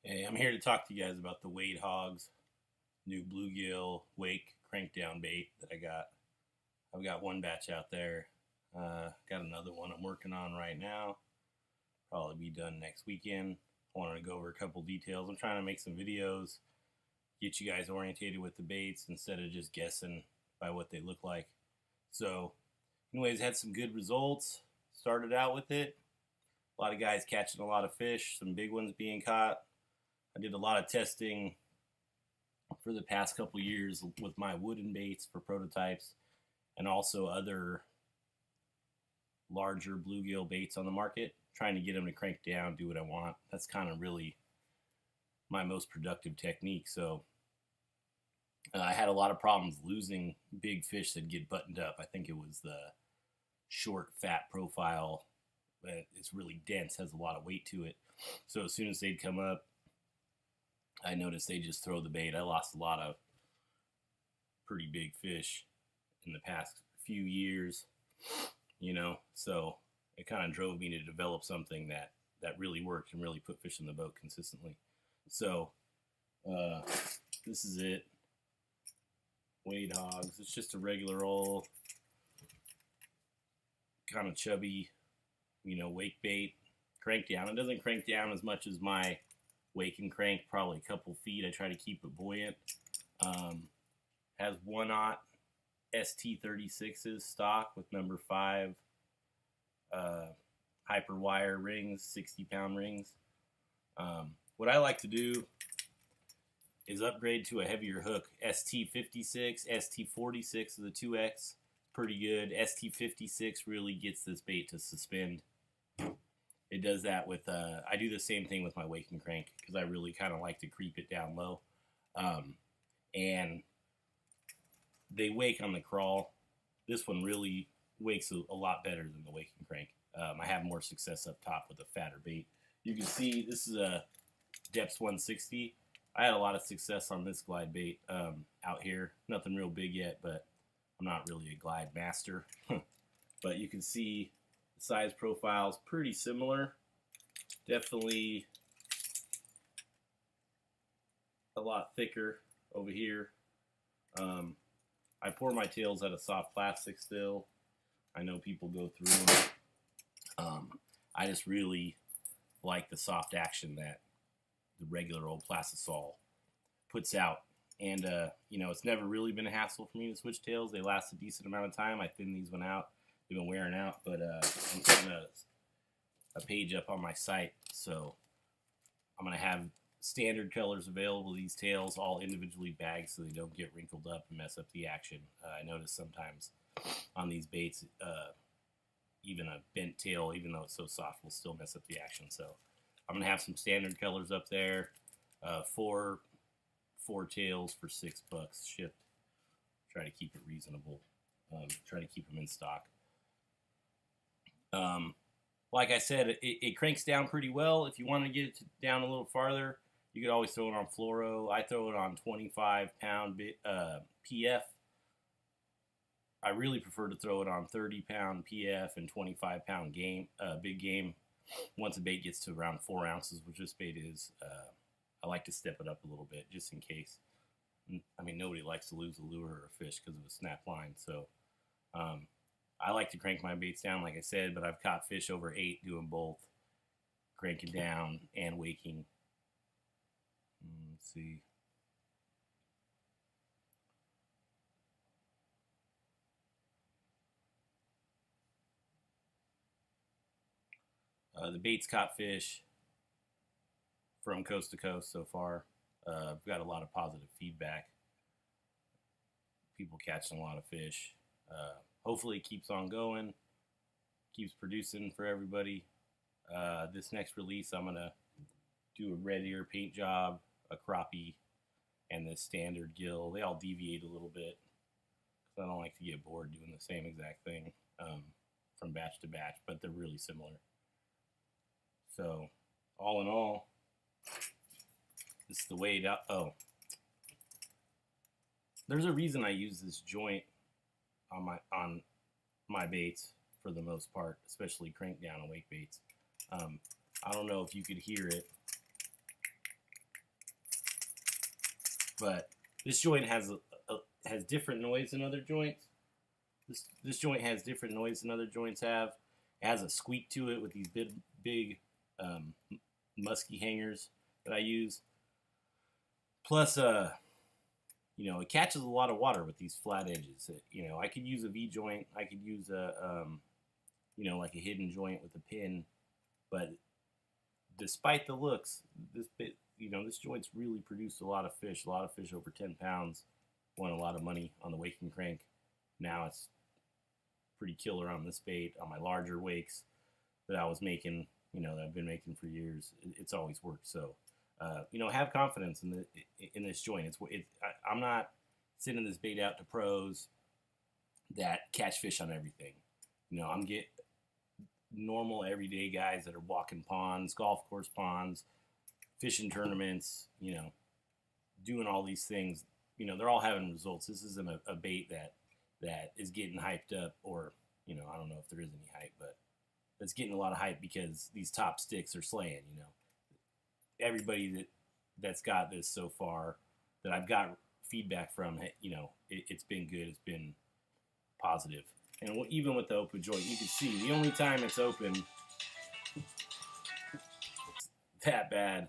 Hey, I'm here to talk to you guys about the Wade Hoggs new bluegill wake crankdown bait that I got. I've got one batch out there. Got another one I'm working on right now. Probably be done next weekend. I wanted to go over a couple details. I'm trying to make some videos, get you guys orientated with the baits instead of just guessing by what they look like. So, anyways, had some good results. Started out with it. A lot of guys catching a lot of fish, some big ones being caught. I did a lot of testing for the past couple years with my wooden baits for prototypes and also other larger bluegill baits on the market, trying to get them to crank down, do what I want. That's kind of really my most productive technique. So I had a lot of problems losing big fish that get buttoned up. I think it was the short, fat profile. It's really dense, has a lot of weight to it. So as soon as they'd come up, I noticed they just throw the bait. I lost a lot of pretty big fish in the past few years, so it kind of drove me to develop something that really worked and really put fish in the boat consistently. So this is it. Wade Hoggs. It's just a regular old kind of chubby, wake bait. Crank down. It doesn't crank down as much as my wake and crank, probably a couple feet. I try to keep it buoyant. Has 1/0 ST36s stock with number 5 hyper wire rings, 60-pound rings. What I like to do is upgrade to a heavier hook. ST56, ST46 is a 2X, pretty good. ST56 really gets this bait to suspend. It does that with, I do the same thing with my wake and crank because I really kind of like to creep it down low. And they wake on the crawl. This one really wakes a lot better than the wake and crank. I have more success up top with a fatter bait. You can see this is a depths 160. I had a lot of success on this glide bait out here. Nothing real big yet, but I'm not really a glide master. But you can see the size profile is pretty similar. Definitely a lot thicker over here. I pour my tails out of soft plastic still. I know people go through them. I just really like the soft action that the regular old Plastisol puts out. And, it's never really been a hassle for me to switch tails. They last a decent amount of time. I thin these one out. They've been wearing out, but I'm putting a page up on my site, so I'm going to have standard colors available. These tails all individually bagged so they don't get wrinkled up and mess up the action. I notice sometimes on these baits, even a bent tail, even though it's so soft, will still mess up the action. So I'm going to have some standard colors up there. Four tails for $6 shipped. Try to keep it reasonable. Try to keep them in stock. Like I said, it cranks down pretty well. If you want to get it down a little farther, you could always throw it on fluoro. I throw it on 25-pound PF. I really prefer to throw it on 30-pound PF and 25-pound big game. Once a bait gets to around 4 ounces, which this bait is, I like to step it up a little bit just in case. I mean, nobody likes to lose a lure or a fish because of a snap line. So I like to crank my baits down, like I said, but I've caught fish over 8 doing both, cranking down and waking. Let's see. The bait's caught fish from coast to coast so far. I've got a lot of positive feedback. People catching a lot of fish. Hopefully it keeps on going, keeps producing for everybody. This next release, I'm going to do a red ear paint job, a crappie, and the standard gill. They all deviate a little bit because I don't like to get bored doing the same exact thing from batch to batch, but they're really similar. So, all in all, this is the way it out. Oh, there's a reason I use this joint on my baits for the most part, especially crank down and wake baits. I don't know if you could hear it. But this joint has has different noise than other joints. This joint has different noise than other joints have. It has a squeak to it with these big musky hangers that I use. Plus, it catches a lot of water with these flat edges. I could use a V joint. I could use like a hidden joint with a pin. But despite the looks, this joint's really produced a lot of fish over 10 pounds. Won a lot of money on the wake and crank. Now it's pretty killer on this bait. On my larger wakes that I was making, that I've been making for years, it's always worked. So, have confidence in this joint. I'm not sending this bait out to pros that catch fish on everything. I'm getting normal everyday guys that are walking ponds, golf course ponds, fishing tournaments, doing all these things. They're all having results. This isn't a bait that is getting hyped up, or I don't know if there is any hype, but it's getting a lot of hype because these top sticks are slaying. Everybody that's got this so far that I've got feedback from, it's been good. It's been positive. And even with the open joint, you can see the only time it's open that bad.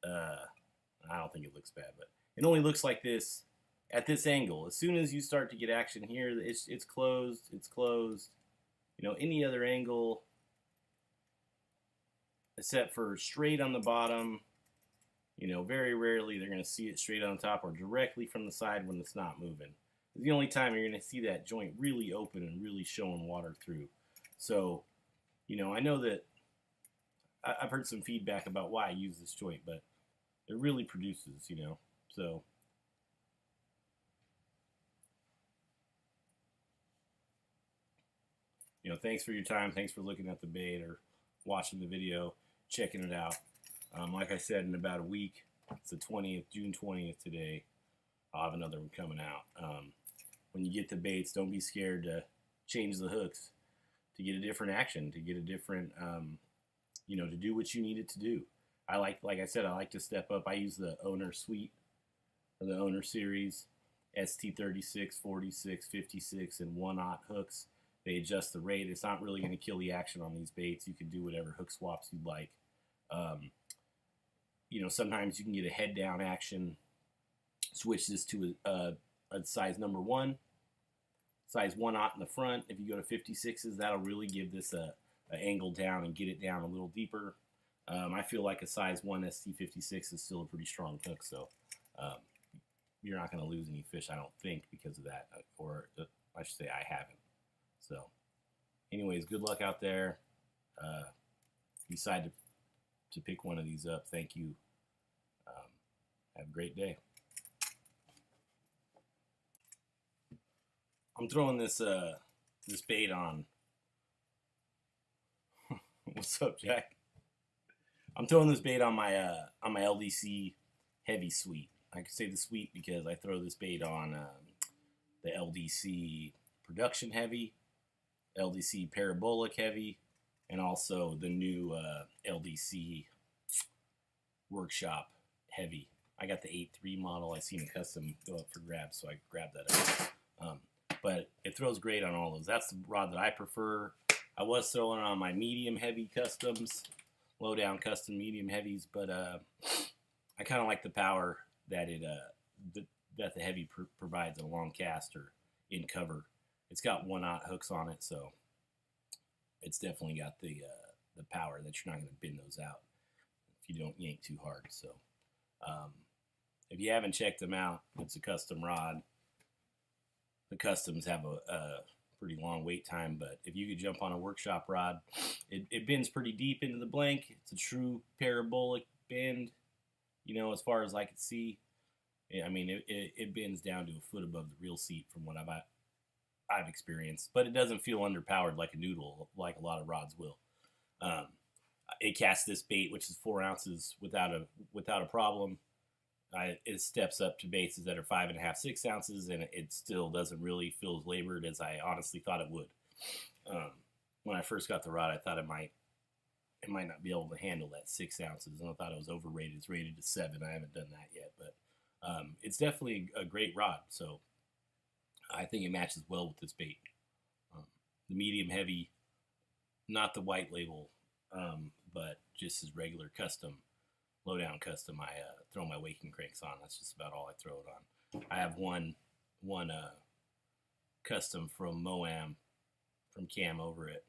I don't think it looks bad, but it only looks like this at this angle. As soon as you start to get action here, it's closed. It's closed. Any other angle, except for straight on the bottom, very rarely they're going to see it straight on the top or directly from the side when it's not moving. It's the only time you're going to see that joint really open and really showing water through. So, I know that I've heard some feedback about why I use this joint, but it really produces, so. Thanks for your time. Thanks for looking at the bait or watching the video, checking it out. Like I said, in about a week, it's the 20th, June 20th today. I'll have another one coming out. When you get the baits, don't be scared to change the hooks to get a different action, to get a different, to do what you need it to do. Like I said, I like to step up. I use the Owner Suite, or the Owner Series, ST36, 46, 56, and 1/0 hooks. They adjust the rate. It's not really going to kill the action on these baits. You can do whatever hook swaps you'd like. Sometimes you can get a head down action. Switch this to a size number 1, size 1/0 in the front. If you go to 56s, that'll really give this a angle down and get it down a little deeper. I feel like a size 1 ST56 is still a pretty strong hook, so you're not going to lose any fish, I don't think, because of that. Or I should say I haven't. So, anyways, good luck out there. If you decide to pick one of these up, thank you. Have a great day. I'm throwing this bait on. What's up, Jack? I'm throwing this bait on my LDC Heavy Suite. I can say the Suite because I throw this bait on the LDC Production Heavy, LDC Parabolic Heavy, and also the new LDC Workshop Heavy. I got the 8.3 model. I seen a custom go up for grabs, so I grabbed that up. But it throws great on all those. That's the rod that I prefer. I was throwing it on my medium heavy customs, low down custom medium heavies, but I kind of like the power that that the heavy provides in a long cast or in cover. It's got 1/0 hooks on it, so it's definitely got the power that you're not going to bend those out if you don't yank too hard. So if you haven't checked them out, it's a custom rod. The customs have a pretty long wait time, but if you could jump on a workshop rod, it bends pretty deep into the blank. It's a true parabolic bend, as far as I could see. I mean, it bends down to a foot above the reel seat from what I've experienced, but it doesn't feel underpowered like a noodle, like a lot of rods will. It casts this bait, which is 4 ounces, without a problem. It steps up to baits that are 5.5, 6 ounces, and it still doesn't really feel as labored as I honestly thought it would. When I first got the rod, I thought it might not be able to handle that 6 ounces, and I thought it was overrated. It's rated to 7. I haven't done that yet, but It's definitely a great rod, so I think it matches well with this bait. The medium heavy, not the white label, but just as regular custom, low down custom. I throw my waking cranks on. That's just about all I throw it on. I have one custom from Moam, from Cam over at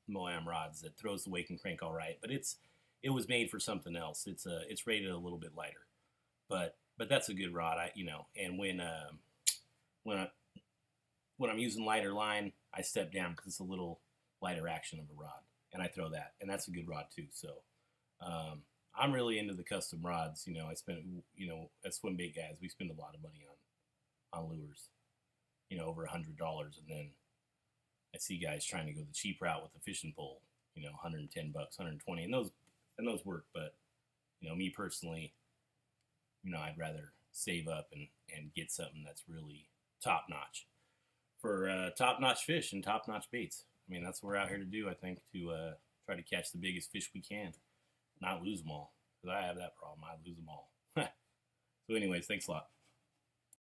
Moam Rods, that throws the waking crank all right, but it was made for something else. It's rated a little bit lighter, but that's a good rod. And when I'm using lighter line, I step down because it's a little lighter action of a rod, and I throw that, and that's a good rod too. So I'm really into the custom rods. I spend, as swim bait guys, we spend a lot of money on lures, over $100, and then I see guys trying to go the cheap route with a fishing pole, $110, $120, and those work. But me personally, I'd rather save up and get something that's really top notch for top notch fish and top notch baits. I mean, that's what we're out here to do, I think, to try to catch the biggest fish we can, not lose them all. Because I have that problem. I lose them all. So anyways, thanks a lot.